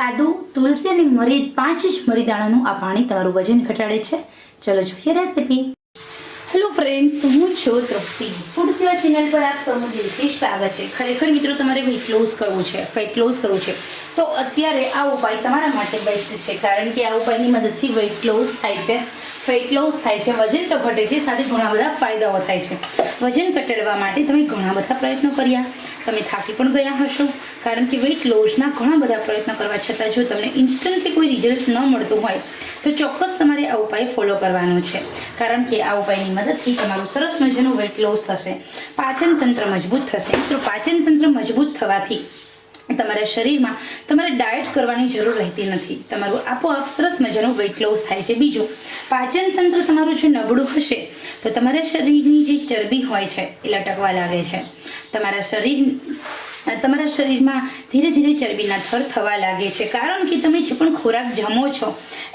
આદુ, તુલસી અને મરી 5 જ મરી દાણાનું આ પાણી તમારું વજન ઘટાડે છે. ચલો જોઈએ રેસીપી. હેલો ફ્રેન્ડ્સ, હું છું તૃપ્તિ. ફૂડ સેવા ચેનલ પર આપ સૌનું દિલથી સ્વાગત છે. ખરેખર મિત્રો, તમારે વેઇટ લોસ કરવું છે, ફેટ લોસ કરવું છે, તો અત્યારે આ ઉપાય તમારા માટે બેસ્ટ છે. કારણ કે આ ઉપાયની મદદથી વેઇટ લોસ થાય છે, ફેટ લોસ થાય છે, વજન તો ઘટે છે, સાથે ઘણા બધા ફાયદાઓ થાય છે. વજન ઘટાડવા માટે તમે ઘણા બધા પ્રયત્નો કર્યા, તમે થાકી પણ ગયા હશો. કારણ કે વેઇટ લોસના ઘણા બધા પ્રયત્નો કરવા છતાં જો તમને ઇન્સ્ટન્ટલી કોઈ રિઝલ્ટ ન મળતું હોય તો ચોક્કસ તમારે આ ઉપાય ફોલો કરવાનો છે. કારણ કે આ ઉપાયની મદદથી તમારું સરસ મજાનું વેઇટ લોસ થશે, પાચન તંત્ર મજબૂત થશે. મિત્રો, પાચન તંત્ર મજબૂત થવાથી તમારા શરીરમાં તમારે ડાયટ કરવાની જરૂર રહેતી નથી. તમારું આપોઆપ સરસ મજાનું વેઇટ લોસ થાય છે. બીજું, પાચન તંત્ર તમારું જો નબળું હશે તો તમારા શરીરની જે ચરબી હોય છે એ લટકવા લાગે છે. તમારા શરીરમાં ધીરે ધીરે ચરબીના થર થવા લાગે છે. કારણ કે તમે જે પણ ખોરાક જમો છો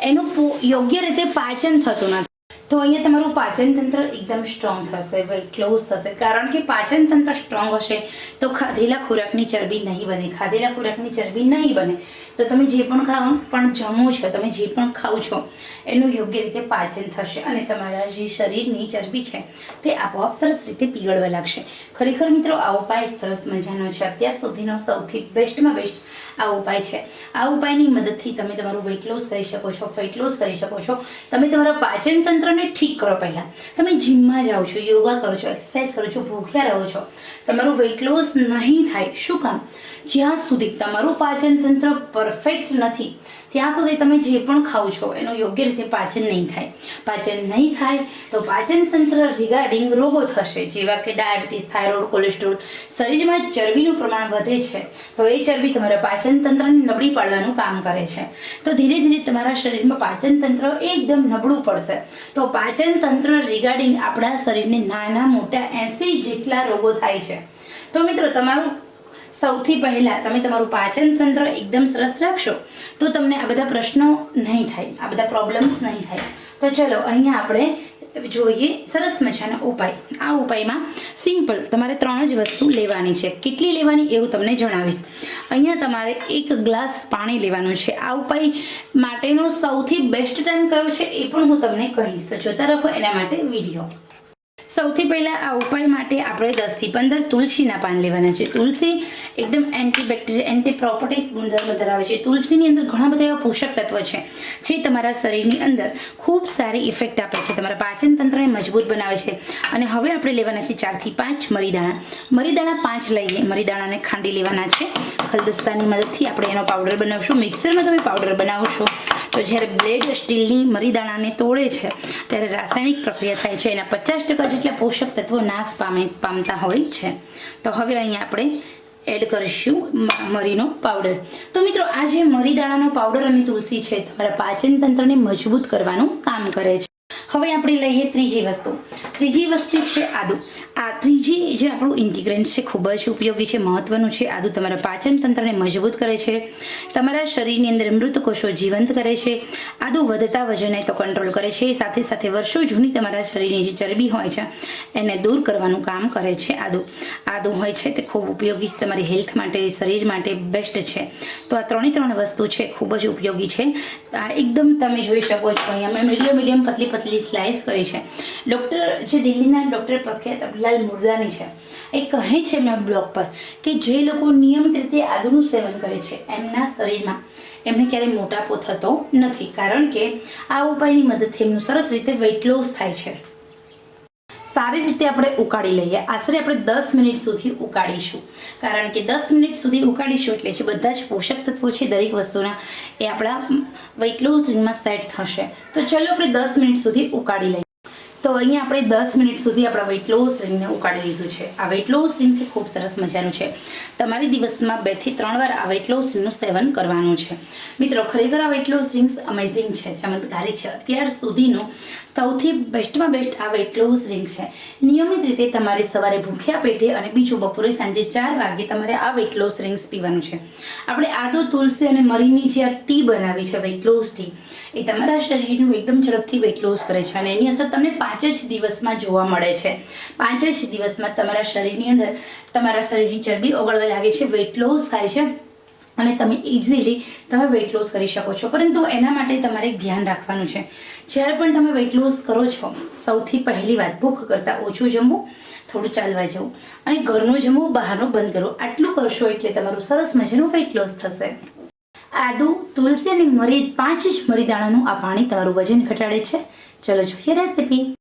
એનું યોગ્ય રીતે પાચન થતું નથી. તો અહીંયા તમારું પાચન તંત્ર એકદમ સ્ટ્રોંગ થશે, વેઇટ લોસ થશે. કારણ કે પાચન તંત્ર સ્ટ્રોંગ હશે તો ખાધેલા ખોરાકની ચરબી નહીં બને. ખાધેલા ખોરાકની ચરબી નહીં બને તો તમે જે પણ જમો છો, તમે જે પણ ખાઓ છો એનું યોગ્ય રીતે પાચન થશે અને તમારા જે શરીરની ચરબી છે તે આપોઆપ સરસ રીતે પીગળવા લાગશે. ખરેખર મિત્રો, આ ઉપાય સરસ મજાનો છે. અત્યાર સુધીનો સૌથી બેસ્ટમાં બેસ્ટ આ ઉપાય છે. આ ઉપાયની મદદથી તમે તમારું વેઇટ લોસ કરી શકો છો, ફેટ લોસ કરી શકો છો. તમે તમારા પાચન તંત્રને ઠીક કરો. પહેલાં તમે જીમમાં જાઓ છો, યોગા કરો છો, એક્સરસાઇઝ કરો છો, ભૂખ્યા રહો છો, તમારું વેઇટ લોસ નહીં થાય. શું કામ? જ્યાં સુધી તમારું પાચન તંત્ર પરફેક્ટ નથી ત્યાં સુધી તમે જે પણ ખાઓ છો એનું યોગ્ય રીતે પાચન નહીં થાય. પાચન નહીં થાય તો પાચન તંત્ર રિગાર્ડિંગ રોગો થશે, જેવા કે ડાયાબિટીસ, થાઇરોઇડ, કોલેસ્ટ્રોલ. શરીરમાં ચરબીનું પ્રમાણ વધે છે તો એ ચરબી તમારા પાચન તંત્રને નબળી પાડવાનું કામ કરે છે. તો ધીરે ધીરે તમારા શરીરમાં પાચન તંત્ર એકદમ નબળું પડશે. તો પાચન તંત્ર રિગાર્ડિંગ આપણા શરીરને નાના મોટા 80 જેટલા રોગો થાય છે. તો મિત્રો, તમારું સૌથી પહેલાં તમે તમારું પાચન તંત્ર એકદમ સરસ રાખશો તો તમને આ બધા પ્રશ્નો નહીં થાય, આ બધા પ્રોબ્લેમ્સ નહીં થાય. તો ચલો અહીંયા આપણે જોઈએ સરસ મજાનો ઉપાય. આ ઉપાયમાં સિમ્પલ તમારે 3 જ વસ્તુ લેવાની છે. કેટલી લેવાની એવું તમને જણાવીશ. અહીંયા તમારે 1 ગ્લાસ પાણી લેવાનું છે. આ ઉપાય માટેનો સૌથી બેસ્ટ ટાઈમ કયો છે એ પણ હું તમને કહીશ, તો જોતા રહો એના માટે વિડીયો. સૌથી પહેલાં આ ઉપાય માટે આપણે 10 થી 15 તુલસીના પાન લેવાના છે. તુલસી એકદમ એન્ટીબેક્ટેરિયલ, એન્ટી પ્રોપર્ટીઝ ગુણધર્મ ધરાવે છે. તુલસીની અંદર ઘણા બધા એવા પોષક તત્વ છે જે તમારા શરીરની અંદર ખૂબ સારી ઇફેક્ટ આપે છે, તમારા પાચન તંત્રને મજબૂત બનાવે છે. અને હવે આપણે લેવાના છે 4 થી 5 મરીદાણા. મરીદાણા 5 લઈએ. મરીદાણાને ખાંડી લેવાના છે. ખલદસ્તાની મદદથી આપણે એનો પાવડર બનાવશું. મિક્સરમાં તમે પાવડર બનાવશો તો જ્યારે બ્લેડ સ્ટીલની મરીદાણાને તોડે છે ત્યારે રાસાયણિક પ્રક્રિયા થાય છે, એના 50% જેટલા પોષક તત્વો નાશ પામતા હોય છે. તો હવે અહીંયા આપણે એડ કરીશું મરીનો પાવડર. તો મિત્રો, આ જે મરીદાણાનો પાવડર અને તુલસી છે તમારા પાચન તંત્રને મજબૂત કરવાનું કામ કરે છે. હવે આપણે લઈએ ત્રીજી વસ્તુ. ત્રીજી વસ્તુ છે આદુ. આ ત્રીજી જે આપણું ઇન્ગ્રેડિયન્ટ છે ખૂબ જ ઉપયોગી છે, મહત્વનું છે. આદુ તમારા પાચન તંત્રને મજબૂત કરે છે, તમારા શરીરની અંદર મૃત કોષો જીવંત કરે છે. આદુ વધતા વજનને તો કંટ્રોલ કરે છે, સાથે સાથે વર્ષો જૂની તમારા શરીરની જે ચરબી હોય છે એને દૂર કરવાનું કામ કરે છે. આદુ હોય છે તે ખૂબ ઉપયોગી છે, તમારી હેલ્થ માટે, શરીર માટે બેસ્ટ છે. તો આ 3 વસ્તુ છે ખૂબ જ ઉપયોગી છે. આ એકદમ તમે જોઈ શકો છો અહીંયા મેં મીડિયમ પતલી સ્લાઇસ કરી છે. ડૉક્ટર જે દિલ્હીના ડૉક્ટર પ્રખ્યાત અબલાલ મુર્દાની છે, એ કહે છે એમના બ્લોગ પર કે જે લોકો નિયમિત રીતે આદુનું સેવન કરે છે એમના શરીરમાં એમને ક્યારેય મોટાપો થતો નથી. કારણ કે આ ઉપાયની મદદથી એમનું સરસ રીતે વેઇટ લોસ થાય છે. સારી રીતે આપણે ઉકાળી લઈએ. આશરે આપણે 10 મિનિટ સુધી ઉકાળીશું. કારણ કે 10 મિનિટ સુધી ઉકાળીશું એટલે જે બધા જ પોષક તત્વો છે દરેક વસ્તુના એ આપણા વેઇટ લોસ રિંગમાં સેટ થશે. તો ચલો આપણે 10 મિનિટ સુધી ઉકાળી લઈએ. તો અહીંયા આપણે 10 મિનિટ સુધી આપણા વેઇટ લોસ રિંગને ઉકાળી લીધું છે. આ વેઇટ લોસ રિંગ છે ખૂબ સરસ મજાનું છે. તમારી દિવસમાં 2 થી 3 વાર આ વેઇટ લોસ રિંગનું સેવન કરવાનું છે. મિત્રો, ખરેખર આ વેઇટ લોસ રિંગ્સ અમેઝિંગ છે, ચમત્કારી છે. અત્યાર સુધીનું સૌથી બેસ્ટમાં બેસ્ટ આ વેઇટ લોસ રિંગ છે. નિયમિત રીતે તમારે સવારે ભૂખ્યા પેટે અને બીજું બપોરે સાંજે 4 વાગે તમારે આ વેઇટ લોસ રિંગ્સ પીવાનું છે. આપણે આદુ, તુલસી અને મરીની જે આ ટી બનાવી છે વેઇટ લોસ ટી, એ તમારા શરીરનું એકદમ ઝડપથી વેઇટ લોસ કરે છે અને એની અસર તમને 5 જ દિવસમાં જોવા મળે છે. 5 જ દિવસમાં તમારા શરીરની અંદર તમારા શરીરની ચરબી ઓગળવા લાગે છે, વેઇટ લોસ થાય છે અને તમે ઇઝીલી તમે વેઇટ લોસ કરી શકો છો. પરંતુ એના માટે તમારે એક ધ્યાન રાખવાનું છે. જ્યારે પણ તમે વેઇટ લોસ કરો છો, સૌથી પહેલી વાત ભૂખ કરતાં ઓછું જમવું, થોડું ચાલવા જવું અને ઘરનું જમવું, બહારનું બંધ કરવું. આટલું કરશો એટલે તમારું સરસ મજાનું વેઇટ લોસ થશે. આદુ, તુલસી અને મરી, 5 જ મરી દાણાનું આ પાણી તમારું વજન ઘટાડે છે. ચલો જોઈએ રેસીપી.